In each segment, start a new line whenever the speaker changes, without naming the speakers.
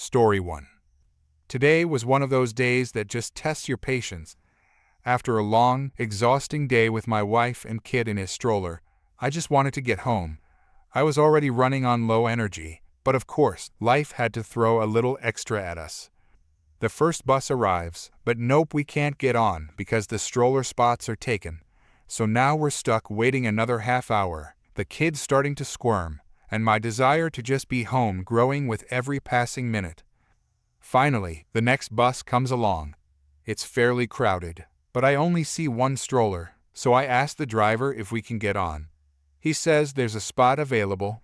Story 1. Today was one of those days that just tests your patience. After a long, exhausting day with my wife and kid in his stroller, I just wanted to get home. I was already running on low energy, but of course, life had to throw a little extra at us. The first bus arrives, but nope, we can't get on because the stroller spots are taken. So now we're stuck waiting another half hour, the kids starting to squirm, and my desire to just be home growing with every passing minute. Finally, the next bus comes along. It's fairly crowded, but I only see one stroller, so I ask the driver if we can get on. He says there's a spot available.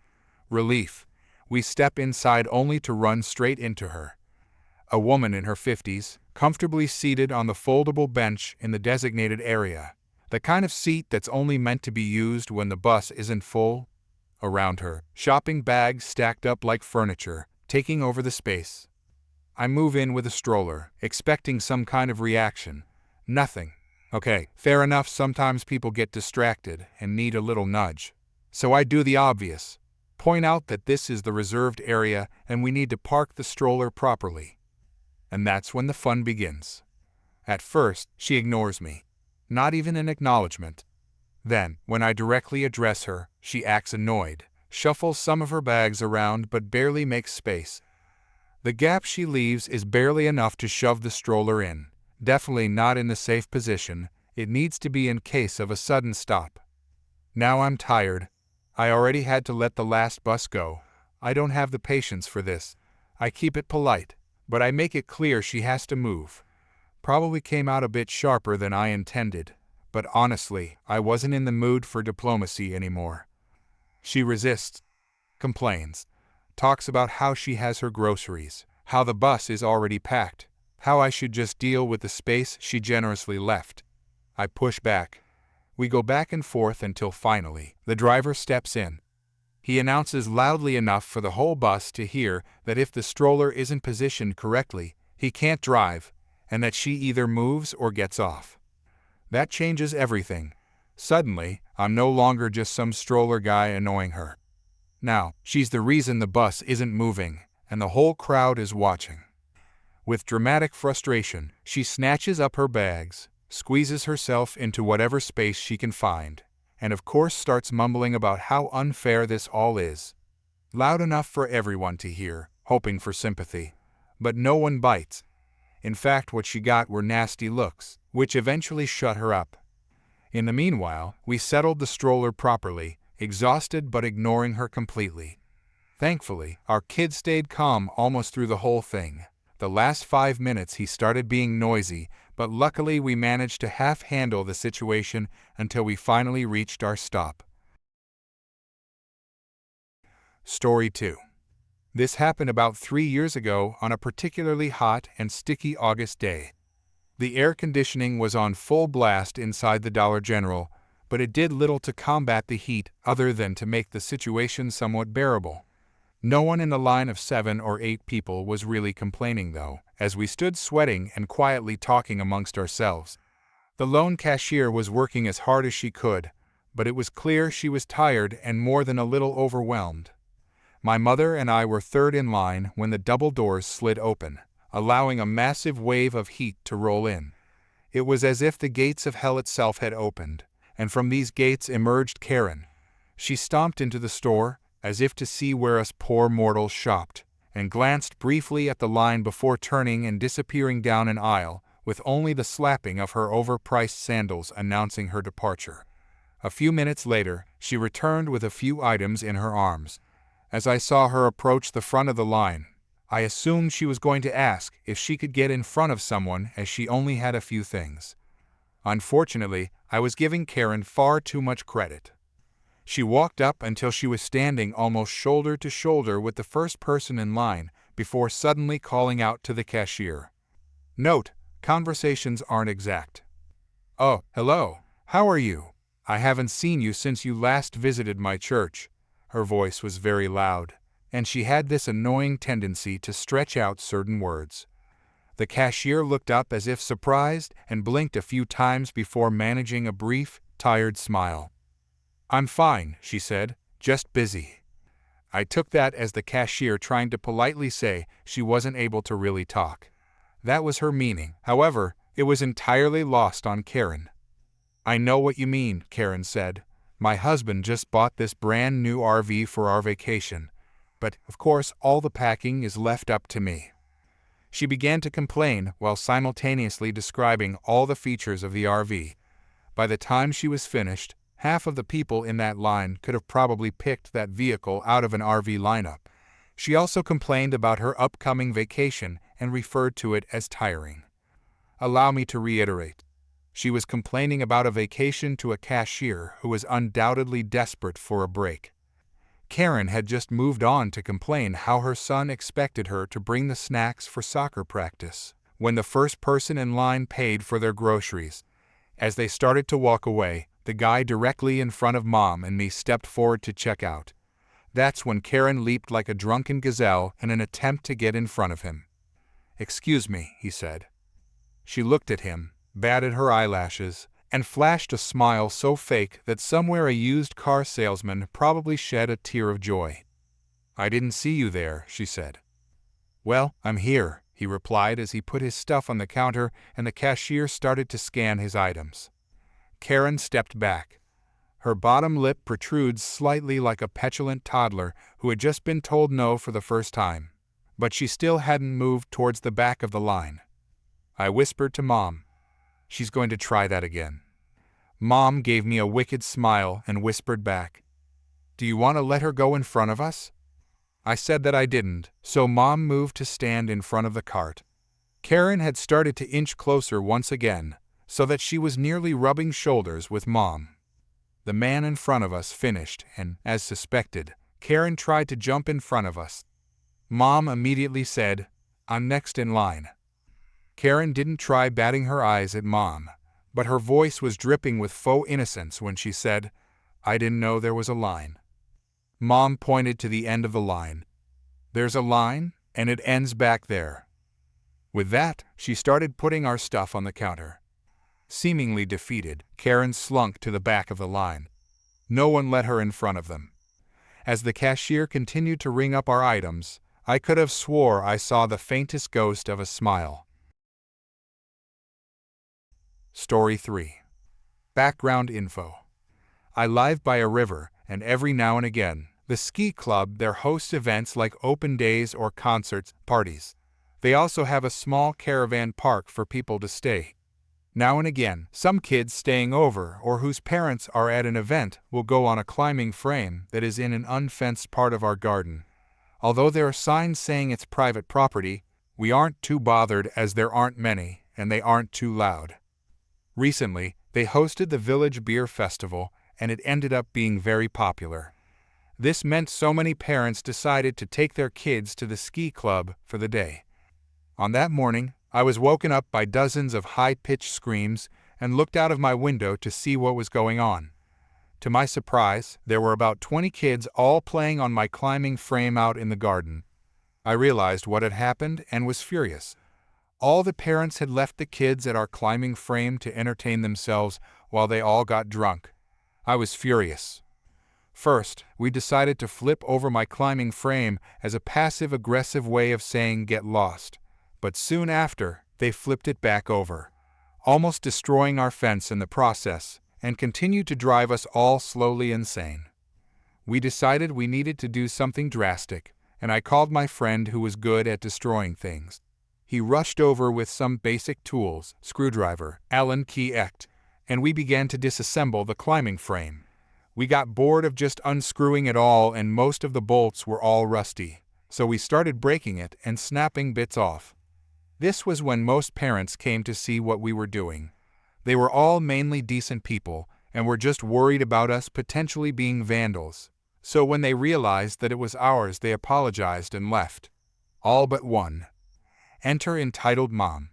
Relief. We step inside only to run straight into her. A woman in her 50s, comfortably seated on the foldable bench in the designated area. The kind of seat that's only meant to be used when the bus isn't full. Around her, shopping bags stacked up like furniture, taking over the space. I move in with a stroller, expecting some kind of reaction. Nothing. Okay, fair enough, sometimes people get distracted and need a little nudge. So I do the obvious. Point out that this is the reserved area and we need to park the stroller properly. And that's when the fun begins. At first, she ignores me. Not even an acknowledgement. Then, when I directly address her, she acts annoyed, shuffles some of her bags around but barely makes space. The gap she leaves is barely enough to shove the stroller in. Definitely not in the safe position. It needs to be in case of a sudden stop. Now I'm tired. I already had to let the last bus go. I don't have the patience for this. I keep it polite, but I make it clear she has to move. Probably came out a bit sharper than I intended, but honestly, I wasn't in the mood for diplomacy anymore. She resists, complains, talks about how she has her groceries, how the bus is already packed, how I should just deal with the space she generously left. I push back. We go back and forth until finally, the driver steps in. He announces loudly enough for the whole bus to hear that if the stroller isn't positioned correctly, he can't drive, and that she either moves or gets off. That changes everything. Suddenly, I'm no longer just some stroller guy annoying her. Now, she's the reason the bus isn't moving, and the whole crowd is watching. With dramatic frustration, she snatches up her bags, squeezes herself into whatever space she can find, and of course starts mumbling about how unfair this all is. Loud enough for everyone to hear, hoping for sympathy. But no one bites. In fact, what she got were nasty looks, which eventually shut her up. In the meanwhile, we settled the stroller properly, exhausted but ignoring her completely. Thankfully, our kid stayed calm almost through the whole thing. The last 5 minutes he started being noisy, but luckily we managed to half-handle the situation until we finally reached our stop. Story 2. This happened about 3 years ago on a particularly hot and sticky August day. The air conditioning was on full blast inside the Dollar General, but it did little to combat the heat other than to make the situation somewhat bearable. No one in the line of 7 or 8 people was really complaining though, as we stood sweating and quietly talking amongst ourselves. The lone cashier was working as hard as she could, but it was clear she was tired and more than a little overwhelmed. My mother and I were third in line when the double doors slid open, allowing a massive wave of heat to roll in. It was as if the gates of hell itself had opened, and from these gates emerged Karen. She stomped into the store, as if to see where us poor mortals shopped, and glanced briefly at the line before turning and disappearing down an aisle, with only the slapping of her overpriced sandals announcing her departure. A few minutes later, she returned with a few items in her arms. As I saw her approach the front of the line, I assumed she was going to ask if she could get in front of someone as she only had a few things. Unfortunately, I was giving Karen far too much credit. She walked up until she was standing almost shoulder to shoulder with the first person in line before suddenly calling out to the cashier. Note, conversations aren't exact. "Oh, hello. How are you? I haven't seen you since you last visited my church." Her voice was very loud, and she had this annoying tendency to stretch out certain words. The cashier looked up as if surprised and blinked a few times before managing a brief, tired smile. "I'm fine," she said, "just busy." I took that as the cashier trying to politely say she wasn't able to really talk. That was her meaning. However, it was entirely lost on Karen. "I know what you mean," Karen said. "My husband just bought this brand new RV for our vacation. But, of course, all the packing is left up to me." She began to complain while simultaneously describing all the features of the RV. By the time she was finished, half of the people in that line could have probably picked that vehicle out of an RV lineup. She also complained about her upcoming vacation and referred to it as tiring. Allow me to reiterate. She was complaining about a vacation to a cashier who was undoubtedly desperate for a break. Karen had just moved on to complain how her son expected her to bring the snacks for soccer practice when the first person in line paid for their groceries. As they started to walk away, the guy directly in front of Mom and me stepped forward to check out. That's when Karen leaped like a drunken gazelle in an attempt to get in front of him. "Excuse me," he said. She looked at him, batted her eyelashes, and flashed a smile so fake that somewhere a used car salesman probably shed a tear of joy. "I didn't see you there," she said. "Well, I'm here," he replied as he put his stuff on the counter and the cashier started to scan his items. Karen stepped back. Her bottom lip protrudes slightly like a petulant toddler who had just been told no for the first time. But she still hadn't moved towards the back of the line. I whispered to Mom, "She's going to try that again." Mom gave me a wicked smile and whispered back, "Do you want to let her go in front of us?" I said that I didn't, so Mom moved to stand in front of the cart. Karen had started to inch closer once again, so that she was nearly rubbing shoulders with Mom. The man in front of us finished, and, as suspected, Karen tried to jump in front of us. Mom immediately said, "I'm next in line." Karen didn't try batting her eyes at Mom, but her voice was dripping with faux innocence when she said, "I didn't know there was a line." Mom pointed to the end of the line. "There's a line, and it ends back there." With that, she started putting our stuff on the counter. Seemingly defeated, Karen slunk to the back of the line. No one let her in front of them. As the cashier continued to ring up our items, I could have swore I saw the faintest ghost of a smile. Story 3. Background info. I live by a river, and every now and again, the ski club there hosts events like open days or concerts, parties. They also have a small caravan park for people to stay. Now and again, some kids staying over or whose parents are at an event will go on a climbing frame that is in an unfenced part of our garden. Although there are signs saying it's private property, we aren't too bothered as there aren't many, and they aren't too loud. Recently, they hosted the Village Beer Festival, and it ended up being very popular. This meant so many parents decided to take their kids to the ski club for the day. On that morning, I was woken up by dozens of high-pitched screams and looked out of my window to see what was going on. To my surprise, there were about 20 kids all playing on my climbing frame out in the garden. I realized what had happened and was furious. All the parents had left the kids at our climbing frame to entertain themselves while they all got drunk. I was furious. First, we decided to flip over my climbing frame as a passive-aggressive way of saying get lost. But soon after, they flipped it back over, almost destroying our fence in the process, and continued to drive us all slowly insane. We decided we needed to do something drastic, and I called my friend who was good at destroying things. He rushed over with some basic tools, screwdriver, Allen key ect, and we began to disassemble the climbing frame. We got bored of just unscrewing it all, and most of the bolts were all rusty, so we started breaking it and snapping bits off. This was when most parents came to see what we were doing. They were all mainly decent people and were just worried about us potentially being vandals. So when they realized that it was ours, they apologized and left. All but one. Enter entitled mom.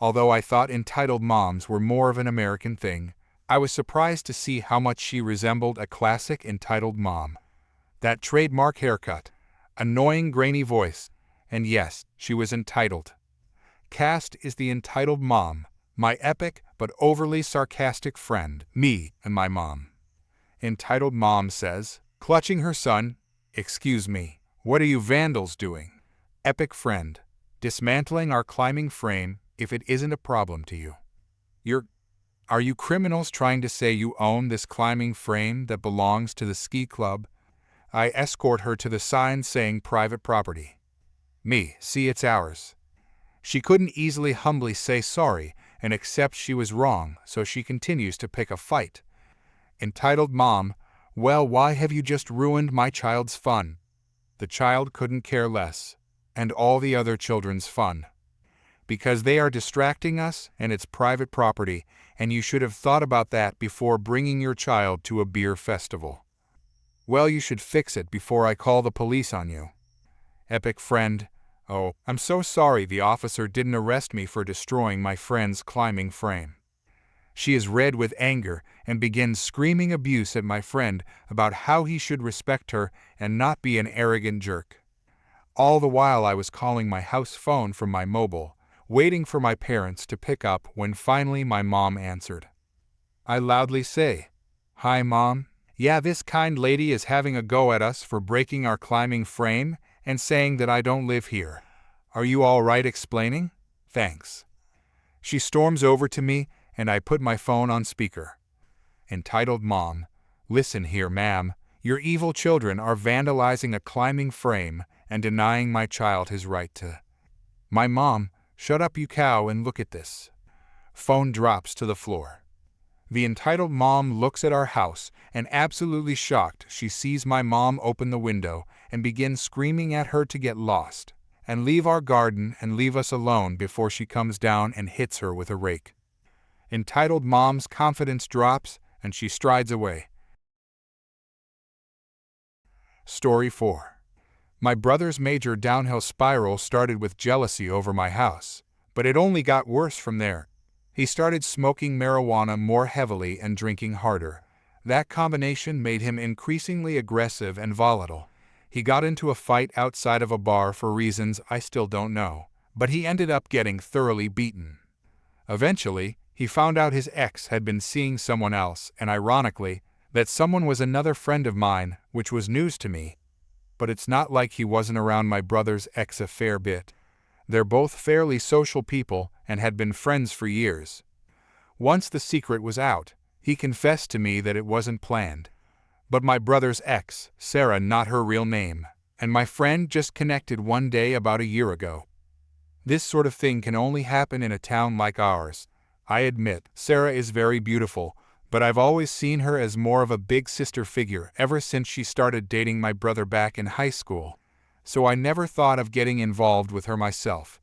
Although I thought entitled moms were more of an American thing, I was surprised to see how much she resembled a classic entitled mom. That trademark haircut, annoying grainy voice, and yes, she was entitled. Cast is the entitled mom, my epic but overly sarcastic friend, me and my mom. Entitled mom says, clutching her son, Excuse me, what are you vandals doing? Epic friend. Dismantling our climbing frame if it isn't a problem to you. Are you criminals trying to say you own this climbing frame that belongs to the ski club? I escort her to the sign saying private property. Me, see, it's ours. She couldn't easily humbly say sorry and accept she was wrong, so she continues to pick a fight. Entitled mom, well, why have you just ruined my child's fun? The child couldn't care less, and all the other children's fun. Because they are distracting us and it's private property, and you should have thought about that before bringing your child to a beer festival. Well, you should fix it before I call the police on you. Epic friend. Oh, I'm so sorry the officer didn't arrest me for destroying my friend's climbing frame. She is red with anger and begins screaming abuse at my friend about how he should respect her and not be an arrogant jerk. All the while I was calling my house phone from my mobile, waiting for my parents to pick up when finally my mom answered. I loudly say, "Hi, Mom. Yeah, this kind lady is having a go at us for breaking our climbing frame and saying that I don't live here. Are you all right explaining? Thanks." She storms over to me and I put my phone on speaker. Entitled mom, listen here, ma'am. Your evil children are vandalizing a climbing frame and denying my child his right to. My mom, shut up you cow and look at this. Phone drops to the floor. The entitled mom looks at our house and absolutely shocked she sees my mom open the window and begin screaming at her to get lost and leave our garden and leave us alone before she comes down and hits her with a rake. Entitled mom's confidence drops and she strides away. Story 4. My brother's major downhill spiral started with jealousy over my house, but it only got worse from there. He started smoking marijuana more heavily and drinking harder. That combination made him increasingly aggressive and volatile. He got into a fight outside of a bar for reasons I still don't know, but he ended up getting thoroughly beaten. Eventually, he found out his ex had been seeing someone else, and ironically, that someone was another friend of mine, which was news to me. But it's not like he wasn't around my brother's ex a fair bit. They're both fairly social people and had been friends for years. Once the secret was out, he confessed to me that it wasn't planned. But my brother's ex, Sarah, not her real name, and my friend just connected one day about a year ago. This sort of thing can only happen in a town like ours. I admit, Sarah is very beautiful, but I've always seen her as more of a big sister figure ever since she started dating my brother back in high school, so I never thought of getting involved with her myself.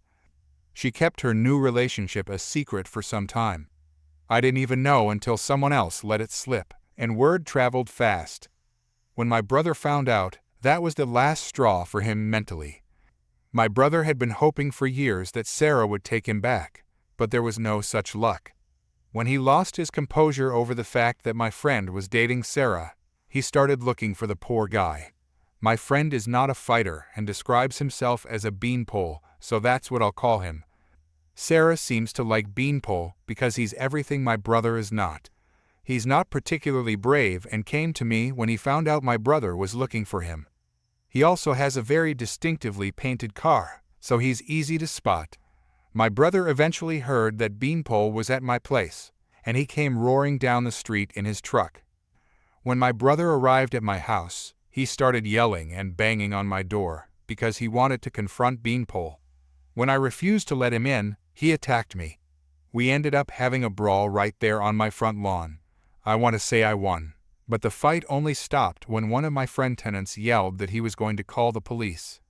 She kept her new relationship a secret for some time. I didn't even know until someone else let it slip, and word traveled fast. When my brother found out, that was the last straw for him mentally. My brother had been hoping for years that Sarah would take him back, but there was no such luck. When he lost his composure over the fact that my friend was dating Sarah, he started looking for the poor guy. My friend is not a fighter and describes himself as a beanpole, so that's what I'll call him. Sarah seems to like beanpole because he's everything my brother is not. He's not particularly brave and came to me when he found out my brother was looking for him. He also has a very distinctively painted car, so he's easy to spot. My brother eventually heard that Beanpole was at my place, and he came roaring down the street in his truck. When my brother arrived at my house, he started yelling and banging on my door because he wanted to confront Beanpole. When I refused to let him in, he attacked me. We ended up having a brawl right there on my front lawn. I want to say I won, but the fight only stopped when one of my friend tenants yelled that he was going to call the police.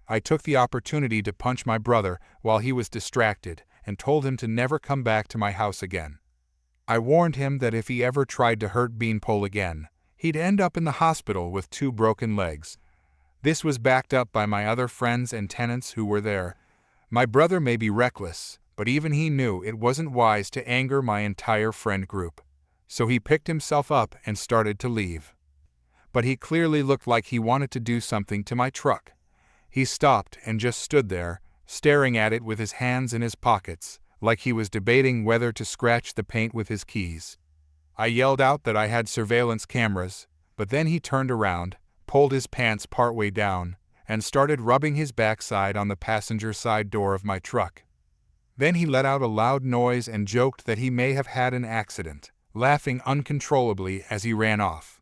I took the opportunity to punch my brother while he was distracted and told him to never come back to my house again. I warned him that if he ever tried to hurt Beanpole again, he'd end up in the hospital with 2 broken legs. This was backed up by my other friends and tenants who were there. My brother may be reckless, but even he knew it wasn't wise to anger my entire friend group. So he picked himself up and started to leave. But he clearly looked like he wanted to do something to my truck. He stopped and just stood there, staring at it with his hands in his pockets, like he was debating whether to scratch the paint with his keys. I yelled out that I had surveillance cameras, but then he turned around, pulled his pants partway down and started rubbing his backside on the passenger side door of my truck. Then he let out a loud noise and joked that he may have had an accident, laughing uncontrollably as he ran off.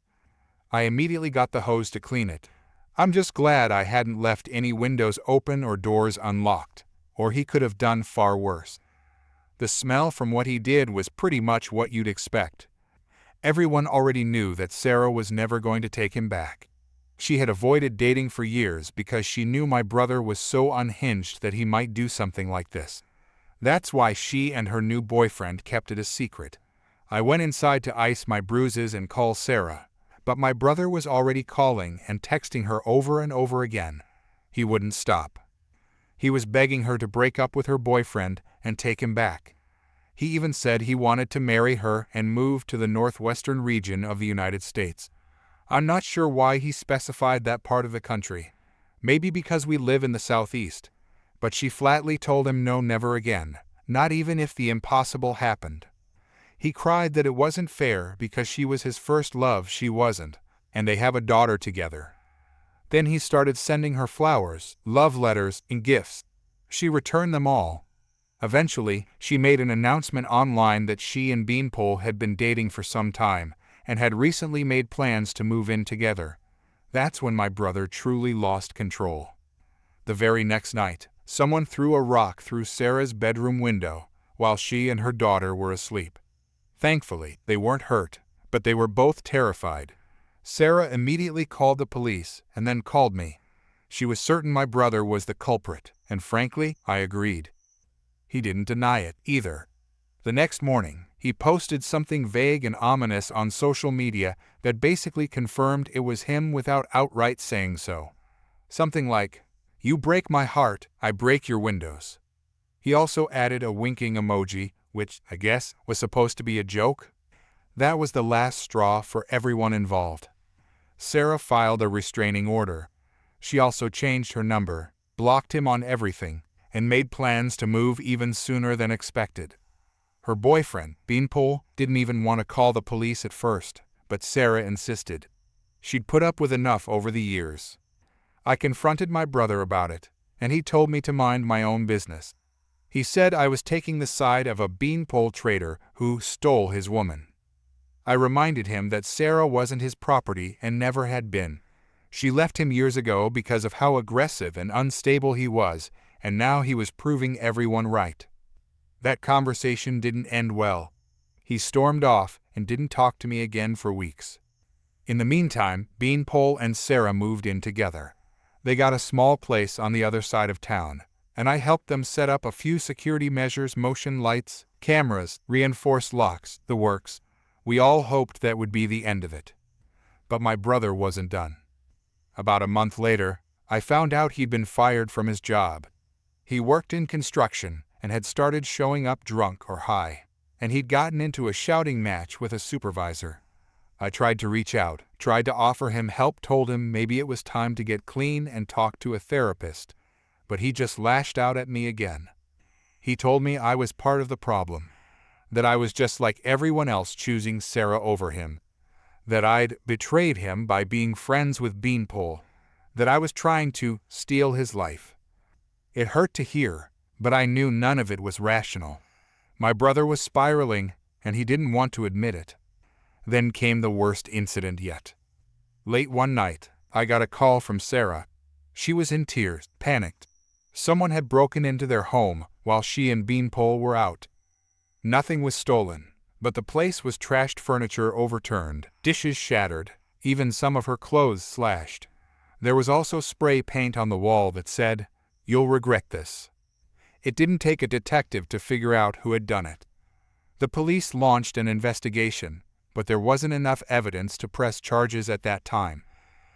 I immediately got the hose to clean it. I'm just glad I hadn't left any windows open or doors unlocked, or he could have done far worse. The smell from what he did was pretty much what you'd expect. Everyone already knew that Sarah was never going to take him back. She had avoided dating for years because she knew my brother was so unhinged that he might do something like this. That's why she and her new boyfriend kept it a secret. I went inside to ice my bruises and call Sarah, but my brother was already calling and texting her over and over again. He wouldn't stop. He was begging her to break up with her boyfriend and take him back. He even said he wanted to marry her and move to the northwestern region of the United States. I'm not sure why he specified that part of the country. Maybe because we live in the southeast. But she flatly told him no, never again, not even if the impossible happened. He cried that it wasn't fair because she was his first love, she wasn't, and they have a daughter together. Then he started sending her flowers, love letters, and gifts. She returned them all. Eventually, she made an announcement online that she and Beanpole had been dating for some time and had recently made plans to move in together. That's when my brother truly lost control. The very next night, someone threw a rock through Sarah's bedroom window while she and her daughter were asleep. Thankfully, they weren't hurt, but they were both terrified. Sarah immediately called the police and then called me. She was certain my brother was the culprit, and frankly, I agreed. He didn't deny it either. The next morning, he posted something vague and ominous on social media that basically confirmed it was him without outright saying so. Something like, "You break my heart, I break your windows." He also added a winking emoji, which, I guess, was supposed to be a joke. That was the last straw for everyone involved. Sarah filed a restraining order. She also changed her number, blocked him on everything, and made plans to move even sooner than expected. Her boyfriend, Beanpole, didn't even want to call the police at first, but Sarah insisted. She'd put up with enough over the years. I confronted my brother about it, and he told me to mind my own business. He said I was taking the side of a beanpole trader who stole his woman. I reminded him that Sarah wasn't his property and never had been. She left him years ago because of how aggressive and unstable he was, and now he was proving everyone right. That conversation didn't end well. He stormed off and didn't talk to me again for weeks. In the meantime, Beanpole and Sarah moved in together. They got a small place on the other side of town, and I helped them set up a few security measures, motion lights, cameras, reinforced locks, the works. We all hoped that would be the end of it. But my brother wasn't done. About a month later, I found out he'd been fired from his job. He worked in construction and had started showing up drunk or high, and he'd gotten into a shouting match with a supervisor. I tried to reach out, tried to offer him help, told him maybe it was time to get clean and talk to a therapist, but he just lashed out at me again. He told me I was part of the problem, that I was just like everyone else choosing Sarah over him, that I'd betrayed him by being friends with Beanpole, that I was trying to steal his life. It hurt to hear, but I knew none of it was rational. My brother was spiraling, and he didn't want to admit it. Then came the worst incident yet. Late one night, I got a call from Sarah. She was in tears, panicked. Someone had broken into their home while she and Beanpole were out. Nothing was stolen, but the place was trashed, furniture overturned, dishes shattered, even some of her clothes slashed. There was also spray paint on the wall that said, "You'll regret this." It didn't take a detective to figure out who had done it. The police launched an investigation, but there wasn't enough evidence to press charges at that time.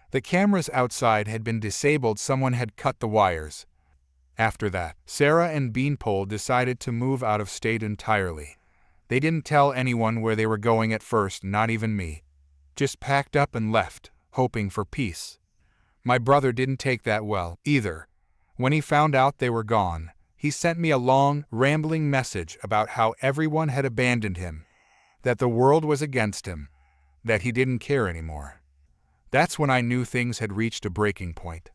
The cameras outside had been disabled, someone had cut the wires. After that, Sarah and Beanpole decided to move out of state entirely. They didn't tell anyone where they were going at first, not even me. Just packed up and left, hoping for peace. My brother didn't take that well, either. When he found out they were gone, he sent me a long, rambling message about how everyone had abandoned him, that the world was against him, that he didn't care anymore. That's when I knew things had reached a breaking point.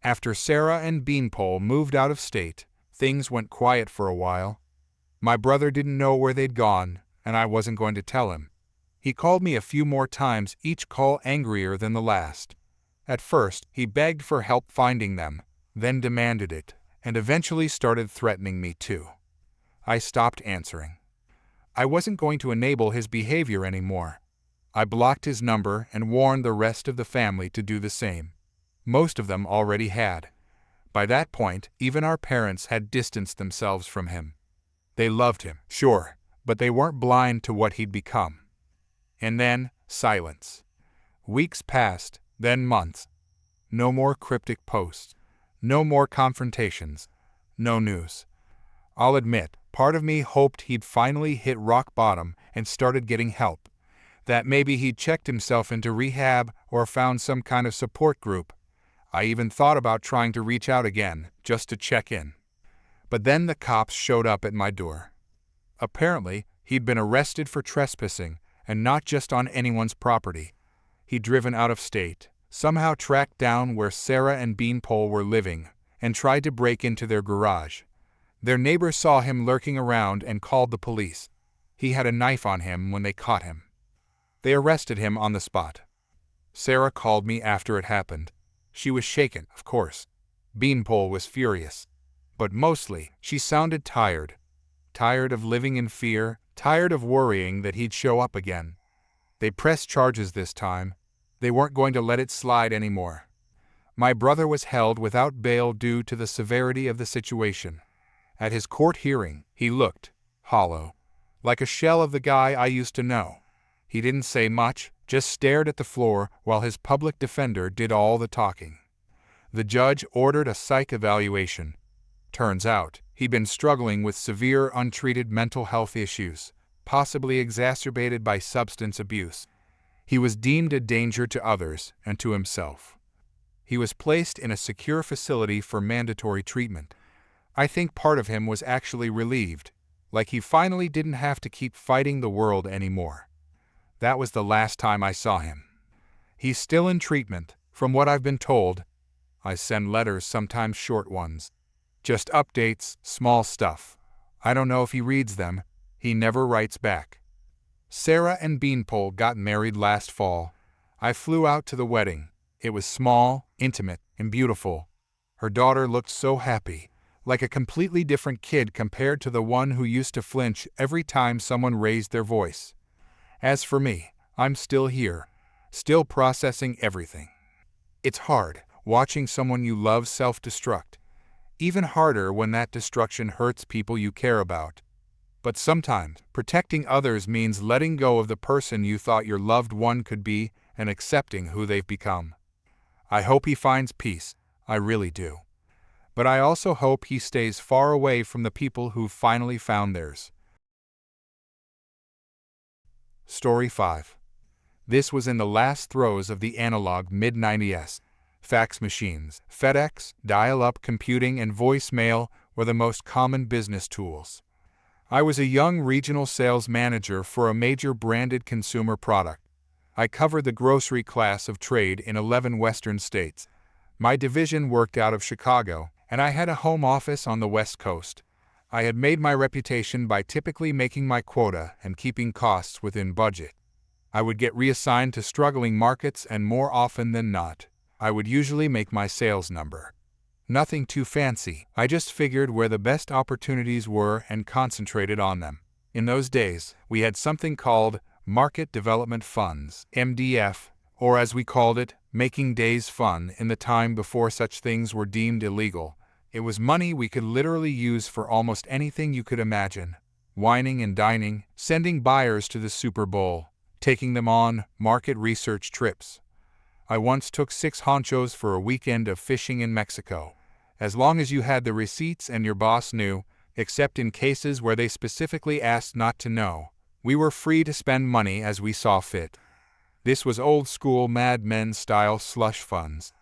After Sarah and Beanpole moved out of state, things went quiet for a while. My brother didn't know where they'd gone, and I wasn't going to tell him. He called me a few more times, each call angrier than the last. At first, he begged for help finding them, then demanded it, and eventually started threatening me too. I stopped answering. I wasn't going to enable his behavior anymore. I blocked his number and warned the rest of the family to do the same. Most of them already had. By that point, even our parents had distanced themselves from him. They loved him, sure, but they weren't blind to what he'd become. And then, silence. Weeks passed, then months. No more cryptic posts. No more confrontations. No news. I'll admit, part of me hoped he'd finally hit rock bottom and started getting help. That maybe he'd checked himself into rehab or found some kind of support group. I even thought about trying to reach out again, just to check in. But then the cops showed up at my door. Apparently, he'd been arrested for trespassing, and not just on anyone's property. He'd driven out of state, somehow tracked down where Sarah and Beanpole were living, and tried to break into their garage. Their neighbor saw him lurking around and called the police. He had a knife on him when they caught him. They arrested him on the spot. Sarah called me after it happened. She was shaken, of course. Beanpole was furious. But mostly, she sounded tired. Tired of living in fear, tired of worrying that he'd show up again. They pressed charges this time. They weren't going to let it slide anymore. My brother was held without bail due to the severity of the situation. At his court hearing, he looked hollow, like a shell of the guy I used to know. He didn't say much, just stared at the floor while his public defender did all the talking. The judge ordered a psych evaluation. Turns out, he'd been struggling with severe untreated mental health issues, possibly exacerbated by substance abuse. He was deemed a danger to others and to himself. He was placed in a secure facility for mandatory treatment. I think part of him was actually relieved, like he finally didn't have to keep fighting the world anymore. That was the last time I saw him. He's still in treatment, from what I've been told. I send letters, sometimes short ones. Just updates, small stuff. I don't know if he reads them. He never writes back. Sarah and Beanpole got married last fall. I flew out to the wedding. It was small, intimate, and beautiful. Her daughter looked so happy, like a completely different kid compared to the one who used to flinch every time someone raised their voice. As for me, I'm still here, still processing everything. It's hard, watching someone you love self-destruct. Even harder when that destruction hurts people you care about. But sometimes, protecting others means letting go of the person you thought your loved one could be and accepting who they've become. I hope he finds peace, I really do. But I also hope he stays far away from the people who've finally found theirs. Story 5. This was in the last throes of the analog mid-90s. Fax machines, FedEx, dial-up computing, and voicemail were the most common business tools. I was a young regional sales manager for a major branded consumer product. I covered the grocery class of trade in 11 western states. My division worked out of Chicago, and I had a home office on the West Coast. I had made my reputation by typically making my quota and keeping costs within budget. I would get reassigned to struggling markets, and more often than not, I would usually make my sales number. Nothing too fancy, I just figured where the best opportunities were and concentrated on them. In those days, we had something called Market Development Funds, MDF, or as we called it, Making Days Fun in the time before such things were deemed illegal. It was money we could literally use for almost anything you could imagine. Wining and dining, sending buyers to the Super Bowl, taking them on market research trips. I once took 6 honchos for a weekend of fishing in Mexico. As long as you had the receipts and your boss knew, except in cases where they specifically asked not to know, we were free to spend money as we saw fit. This was old-school Mad Men-style slush funds,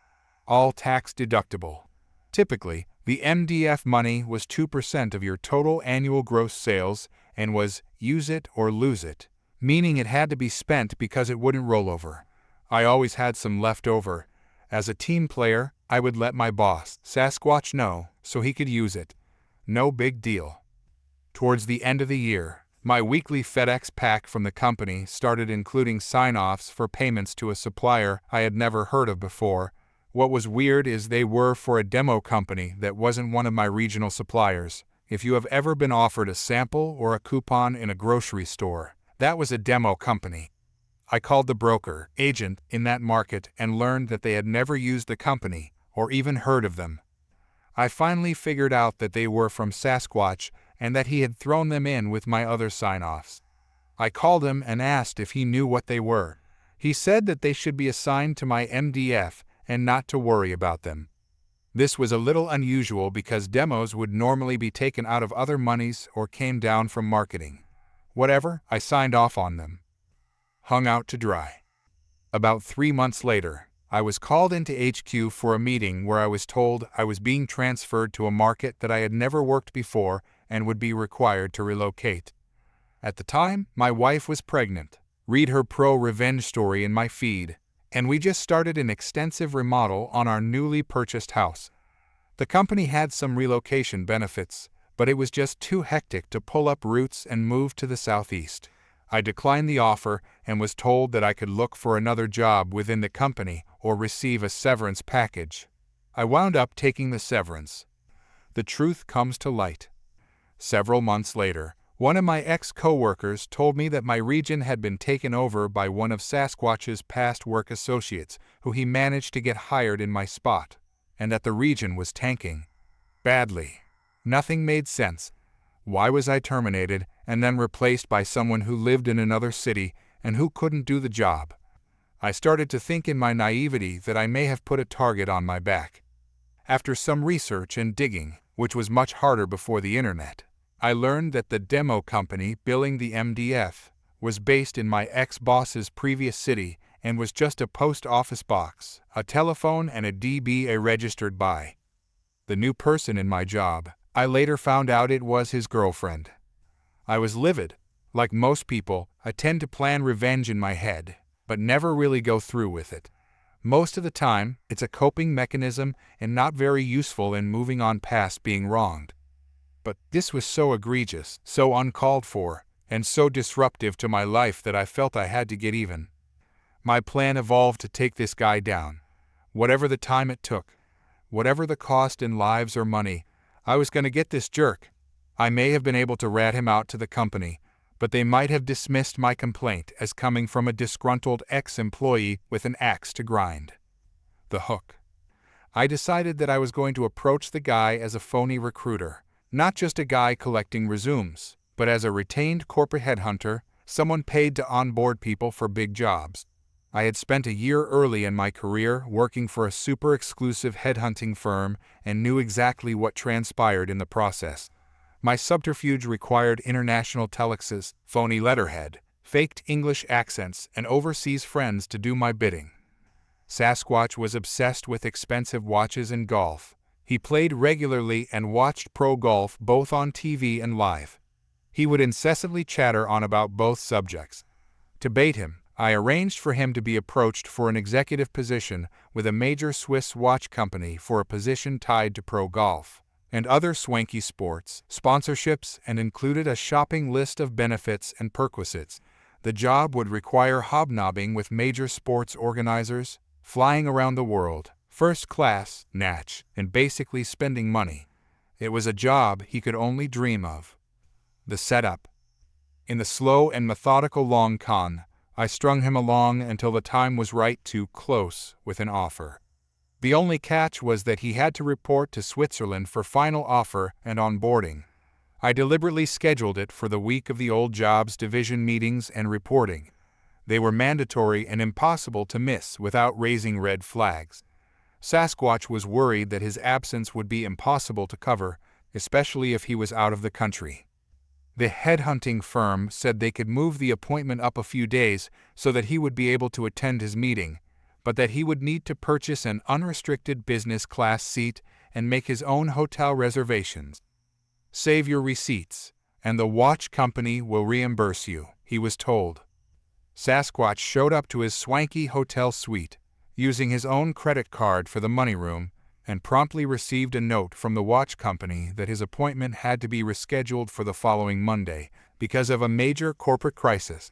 all tax-deductible. Typically, the MDF money was 2% of your total annual gross sales and was use it or lose it, meaning it had to be spent because it wouldn't roll over. I always had some left over. As a team player, I would let my boss, Sasquatch, know so he could use it. No big deal. Towards the end of the year, my weekly FedEx pack from the company started including sign-offs for payments to a supplier I had never heard of before. What was weird is they were for a demo company that wasn't one of my regional suppliers. If you have ever been offered a sample or a coupon in a grocery store, that was a demo company. I called the broker agent in that market and learned that they had never used the company or even heard of them. I finally figured out that they were from Sasquatch and that he had thrown them in with my other sign-offs. I called him and asked if he knew what they were. He said that they should be assigned to my MDF and not to worry about them. This was a little unusual because demos would normally be taken out of other monies or came down from marketing. Whatever, I signed off on them. Hung out to dry. About 3 months later, I was called into HQ for a meeting where I was told I was being transferred to a market that I had never worked before and would be required to relocate. At the time, my wife was pregnant. Read her pro-revenge story in my feed. And we just started an extensive remodel on our newly purchased house. The company had some relocation benefits, but it was just too hectic to pull up roots and move to the southeast. I declined the offer and was told that I could look for another job within the company or receive a severance package. I wound up taking the severance. The truth comes to light. Several months later, one of my ex-coworkers told me that my region had been taken over by one of Sasquatch's past work associates who he managed to get hired in my spot, and that the region was tanking. Badly. Nothing made sense. Why was I terminated and then replaced by someone who lived in another city and who couldn't do the job? I started to think in my naivety that I may have put a target on my back. After some research and digging, which was much harder before the internet, I learned that the demo company billing the MDF was based in my ex-boss's previous city and was just a post office box, a telephone, and a DBA registered by. The new person in my job, I later found out it was his girlfriend. I was livid. Like most people, I tend to plan revenge in my head, but never really go through with it. Most of the time, it's a coping mechanism and not very useful in moving on past being wronged. But this was so egregious, so uncalled for, and so disruptive to my life that I felt I had to get even. My plan evolved to take this guy down. Whatever the time it took, whatever the cost in lives or money, I was going to get this jerk. I may have been able to rat him out to the company, but they might have dismissed my complaint as coming from a disgruntled ex-employee with an axe to grind. The hook. I decided that I was going to approach the guy as a phony recruiter. Not just a guy collecting resumes, but as a retained corporate headhunter, someone paid to onboard people for big jobs. I had spent a year early in my career working for a super exclusive headhunting firm and knew exactly what transpired in the process. My subterfuge required international telexes, phony letterhead, faked English accents, and overseas friends to do my bidding. Sasquatch was obsessed with expensive watches and golf. He played regularly and watched pro golf both on TV and live. He would incessantly chatter on about both subjects. To bait him, I arranged for him to be approached for an executive position with a major Swiss watch company for a position tied to pro golf and other swanky sports, sponsorships, and included a shopping list of benefits and perquisites. The job would require hobnobbing with major sports organizers, flying around the world, first class, natch, and basically spending money. It was a job he could only dream of. The setup. In the slow and methodical long con, I strung him along until the time was right to close with an offer. The only catch was that he had to report to Switzerland for final offer and onboarding. I deliberately scheduled it for the week of the old jobs division meetings and reporting. They were mandatory and impossible to miss without raising red flags. Sasquatch was worried that his absence would be impossible to cover, especially if he was out of the country. The headhunting firm said they could move the appointment up a few days so that he would be able to attend his meeting, but that he would need to purchase an unrestricted business class seat and make his own hotel reservations. Save your receipts, and the watch company will reimburse you, he was told. Sasquatch showed up to his swanky hotel suite, using his own credit card for the money room, and promptly received a note from the watch company that his appointment had to be rescheduled for the following Monday because of a major corporate crisis.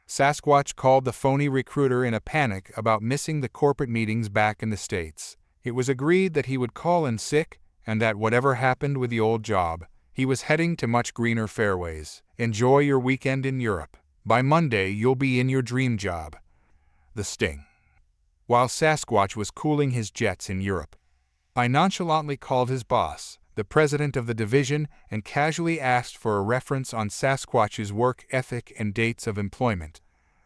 Sasquatch called the phony recruiter in a panic about missing the corporate meetings back in the States. It was agreed that he would call in sick and that whatever happened with the old job, he was heading to much greener fairways. Enjoy your weekend in Europe. By Monday, you'll be in your dream job. The sting. While Sasquatch was cooling his jets in Europe, I nonchalantly called his boss, the president of the division, and casually asked for a reference on Sasquatch's work ethic and dates of employment.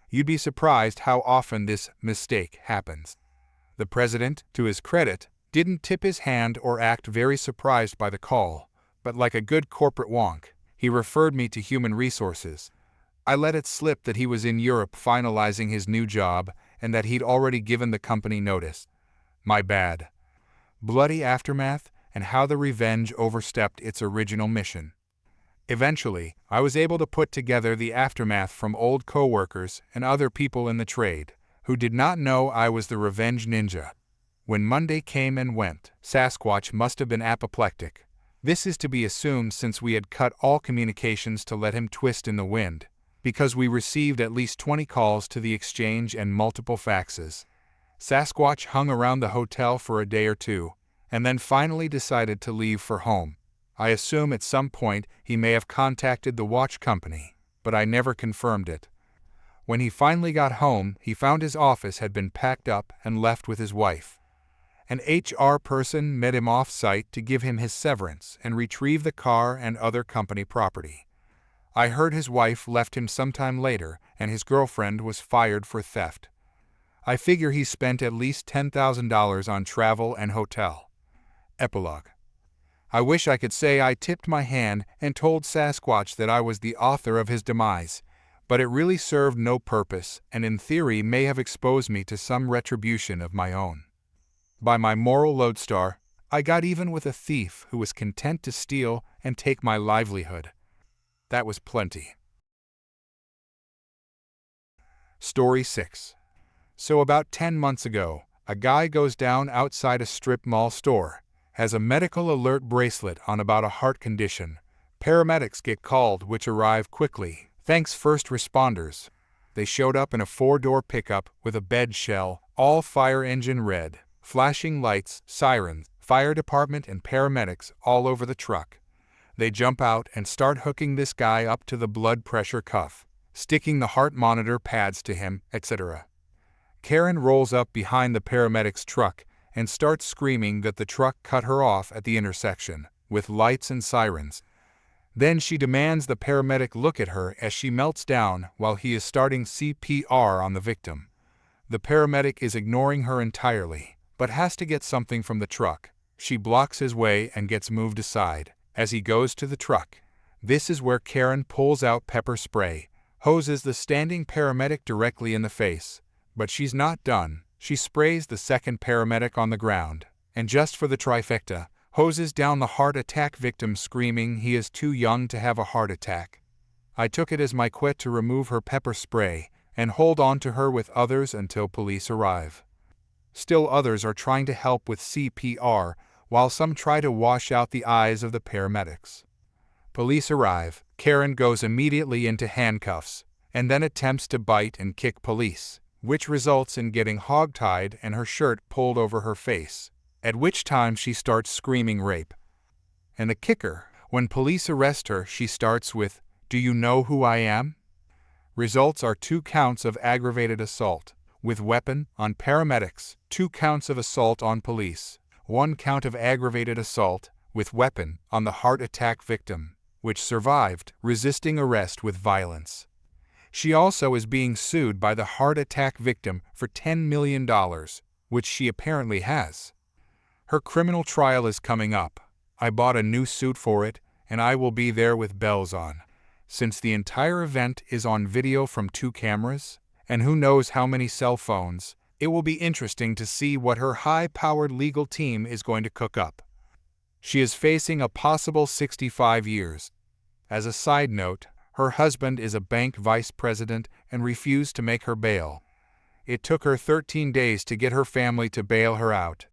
You'd be surprised how often this mistake happens. The president, to his credit, didn't tip his hand or act very surprised by the call, but like a good corporate wonk, he referred me to human resources. I let it slip that he was in Europe finalizing his new job and that he'd already given the company notice. My bad. Bloody aftermath and how the revenge overstepped its original mission. Eventually, I was able to put together the aftermath from old coworkers and other people in the trade, who did not know I was the revenge ninja. When Monday came and went, Sasquatch must have been apoplectic. This is to be assumed since we had cut all communications to let him twist in the wind, because we received at least 20 calls to the exchange and multiple faxes. Sasquatch hung around the hotel for a day or two, and then finally decided to leave for home. I assume at some point he may have contacted the watch company, but I never confirmed it. When he finally got home, he found his office had been packed up and left with his wife. An HR person met him off-site to give him his severance and retrieve the car and other company property. I heard his wife left him sometime later and his girlfriend was fired for theft. I figure he spent at least $10,000 on travel and hotel. Epilogue. I wish I could say I tipped my hand and told Sasquatch that I was the author of his demise, but it really served no purpose and in theory may have exposed me to some retribution of my own. By my moral lodestar, I got even with a thief who was content to steal and take my livelihood. That was plenty. Story 6. So about 10 months ago, a guy goes down outside a strip mall store, has a medical alert bracelet on about a heart condition. Paramedics get called, which arrive quickly. Thanks first responders. They showed up in a 4-door pickup with a bed shell, all fire engine red, flashing lights, sirens, fire department and paramedics all over the truck. They jump out and start hooking this guy up to the blood pressure cuff, sticking the heart monitor pads to him, etc. Karen rolls up behind the paramedic's truck and starts screaming that the truck cut her off at the intersection, with lights and sirens. Then she demands the paramedic look at her as she melts down while he is starting CPR on the victim. The paramedic is ignoring her entirely, but has to get something from the truck. She blocks his way and gets moved aside. As he goes to the truck, this is where Karen pulls out pepper spray, hoses the standing paramedic directly in the face. But she's not done. She sprays the second paramedic on the ground, and just for the trifecta, hoses down the heart attack victim screaming he is too young to have a heart attack. I took it as my quit to remove her pepper spray and hold on to her with others until police arrive. Still others are trying to help with CPR, while some try to wash out the eyes of the paramedics. Police arrive. Karen goes immediately into handcuffs, and then attempts to bite and kick police, which results in getting hogtied and her shirt pulled over her face, at which time she starts screaming rape. And the kicker, when police arrest her, she starts with, "Do you know who I am?" Results are 2 counts of aggravated assault with weapon on paramedics, 2 counts of assault on police, 1 count of aggravated assault with weapon on the heart attack victim, which survived, resisting arrest with violence. She also is being sued by the heart attack victim for $10 million, which she apparently has. Her criminal trial is coming up. I bought a new suit for it, and I will be there with bells on. Since the entire event is on video from 2 cameras, and who knows how many cell phones, it will be interesting to see what her high-powered legal team is going to cook up. She is facing a possible 65 years. As a side note, Her husband is a bank vice president and refused to make her bail. It took her 13 days to get her family to bail her out.